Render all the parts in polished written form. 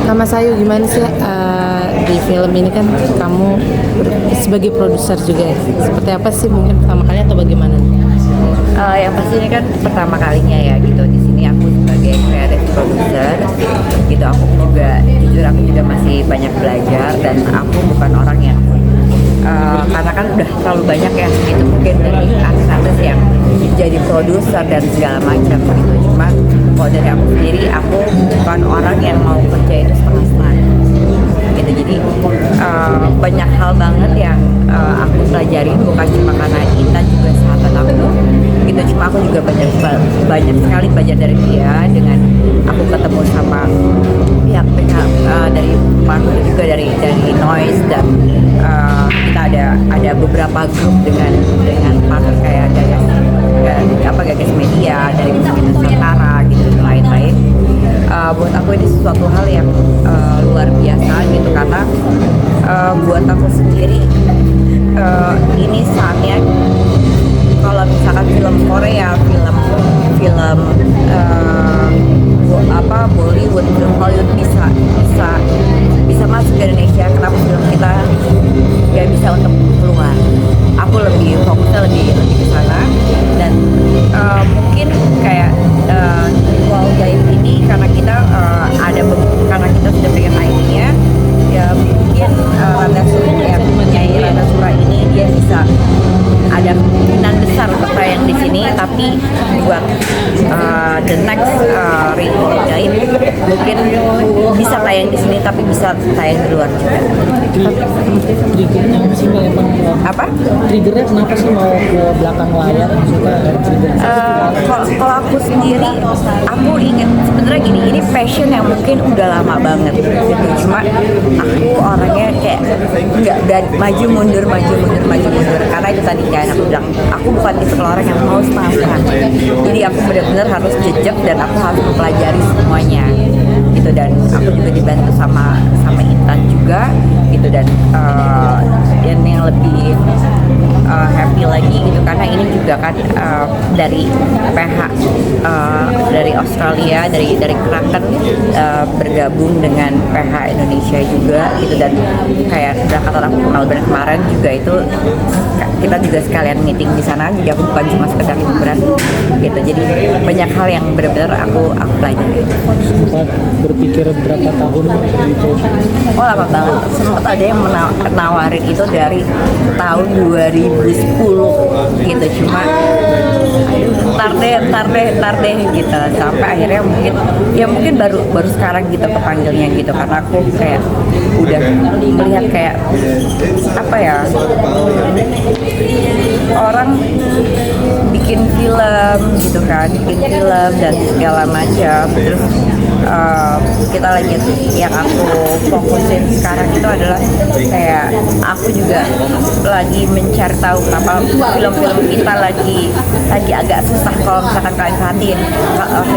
Sama Sayu gimana sih di film ini kan kamu sebagai produser juga ya? Seperti apa sih mungkin pertama kali atau bagaimana? Yang pasti ini kan pertama kalinya ya gitu di sini aku sebagai creative producer gitu. Aku juga jujur aku juga masih banyak belajar dan aku bukan orang yang karena kan udah terlalu banyak ya gitu mungkin dari artis-artis yang jadi produser dan segala macam gitu. Cuma kalau dari aku sendiri aku bukan orang yang mau kerja itu setengah-setengah gitu. Jadi banyak hal banget yang aku pelajarin bukan cuma karena Intan juga sahabat aku gitu, cuma aku juga banyak sekali belajar dari dia dengan aku ketemu sama pihak-pihak dari partner juga dari Noise dan kita ada beberapa grup dengan partner kayak Gagas Media dari Nusantara gitu dan lain-lain. Buat aku ini sesuatu hal yang luar biasa gitu karena buat aku sendiri ini saatnya kalau misalkan film Korea, film Bollywood, film Hollywood bisa masuk ke Indonesia, kenapa film kita nggak bisa untuk keluar? Aku lebih fokusnya lebih ke sana dan mungkin kayak Ritual Gaib ini karena kita karena kita sudah pengen ID-nya ya mungkin Randa Sura yang menyanyi Randa Sura ini dia bisa ada kemungkinan besar untuk tayang di sini, tapi buat the next Ritual Gaib mungkin bisa tayang di sini tapi bisa tayang di luar juga. Triggernya apa sih Mbak emang? Apa? Triggernya kenapa sih mau ke belakang layar maksudnya? Kalau aku sendiri, aku ingin sebenarnya gini, ini passion yang mungkin udah lama banget gitu. Cuma aku orangnya kayak nggak dan maju mundur karena itu tadi kan aku bilang aku bukan tipe orang yang mau setengah. Jadi aku benar-benar harus jejak dan aku harus mempelajari semuanya gitu, dan aku juga dibantu sama Intan juga gitu, dan yang lebih happy lagi gitu karena ini juga kan dari PH dari Australia dari Kraken bergabung dengan PH Indonesia juga gitu, dan kayak berangkatan aku kenal brand kemarin juga itu kita juga sekalian meeting di sana, jadi aku bukan cuma sekedar hiburan gitu. Jadi banyak hal yang benar-benar aku pelajari. Sempat berpikir berapa tahun gitu? Oh lama banget, sempat ada yang menawarin itu dari tahun 2010 gitu, cuma ntar deh gitu, sampai akhirnya mungkin baru sekarang gitu kepanggilnya gitu, karena aku kayak udah melihat kayak apa ya, orang bikin film gitu kan, dan segala macam. Terus kita lagi yang aku fokusin sekarang itu adalah kayak aku juga lagi mencari tahu kenapa film-film kita lagi agak susah. Kalau misalkan kalian perhatiin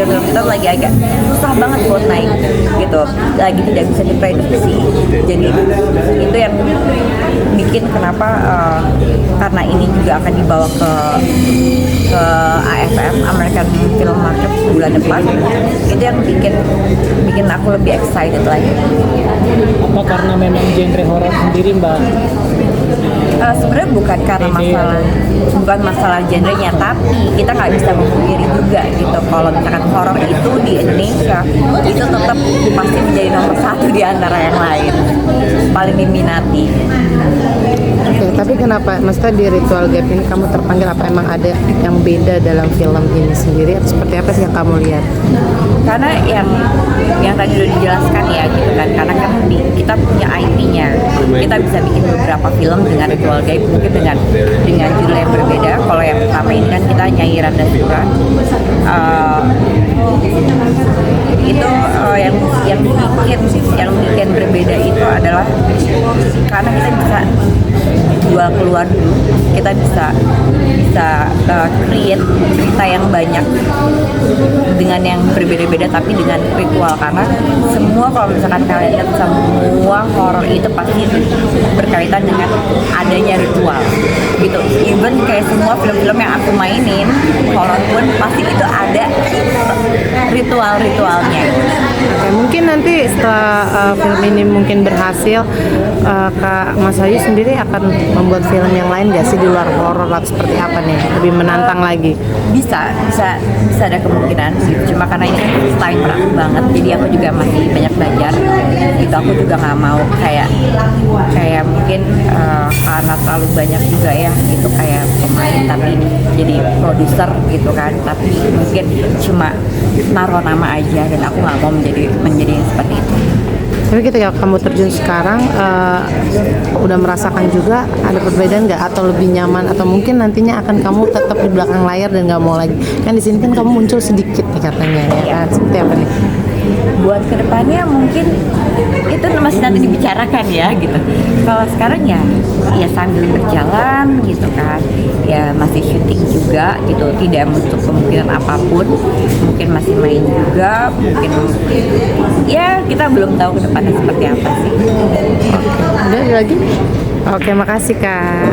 film-film kita lagi agak susah banget buat naik gitu, lagi tidak bisa diprediksi. Jadi itu yang bikin kenapa karena ini juga akan dibawa ke AFM, American Film Market bulan depan, itu yang bikin aku lebih excited lagi. Apa karena memang genre horor sendiri Mbak? Sebenarnya bukan karena masalah genrenya, tapi kita nggak bisa memungkiri juga gitu kalau misalkan horor itu di Indonesia itu tetap pasti menjadi nomor satu di antara yang lain, paling diminati. Oke, tapi kenapa maksudnya di Ritual Gaib ini kamu terpanggil, apa emang ada yang beda dalam film ini sendiri atau seperti apa sih yang kamu lihat? Karena yang tadi udah dijelaskan ya gitu kan, karena kan kita punya IP-nya, kita bisa bikin beberapa film dengan Ritual Gaib mungkin dengan judul yang berbeda. Kalau yang pertama ini kan kita Nyai Randa Sura, itu yang bikin berbeda itu adalah karena kita bisa jual keluar dulu, kita bisa create cerita yang banyak dengan yang berbeda-beda tapi dengan ritual, karena semua kalau misalkan kalian lihat semua horor itu pasti berkaitan dengan adanya ritual gitu. Even kayak semua film-film yang aku mainin horor pun pasti itu ada ritual-ritualnya. Oke, mungkin nanti setelah film ini mungkin berhasil, Kak Mas Ayu sendiri akan membuat film yang lain gak sih di luar horor atau seperti apa nih? Lebih menantang lagi. bisa ada kemungkinan gitu. Cuma karena ini kan time banget, jadi aku juga masih banyak belajar gitu. Aku juga nggak mau kayak mungkin karena terlalu banyak juga ya gitu, kayak pemain tapi jadi produser gitu kan, tapi mungkin cuma naruh nama aja, dan aku nggak mau menjadi seperti itu. Tapi ketika kamu terjun sekarang, udah merasakan juga ada perbedaan nggak, atau lebih nyaman, atau mungkin nantinya akan kamu tetap di belakang layar dan nggak mau lagi? Kan di sini kan kamu muncul sedikit nih katanya, ya kan? Seperti apa nih? Buat kedepannya mungkin itu masih nanti dibicarakan ya gitu. Kalau sekarang ya sambil berjalan gitu kan, ya masih syuting juga gitu, tidak menutup kemungkinan apapun, mungkin masih main juga, mungkin ya kita belum tahu kedepannya seperti apa sih. Udah lagi? Oke, makasih Kak.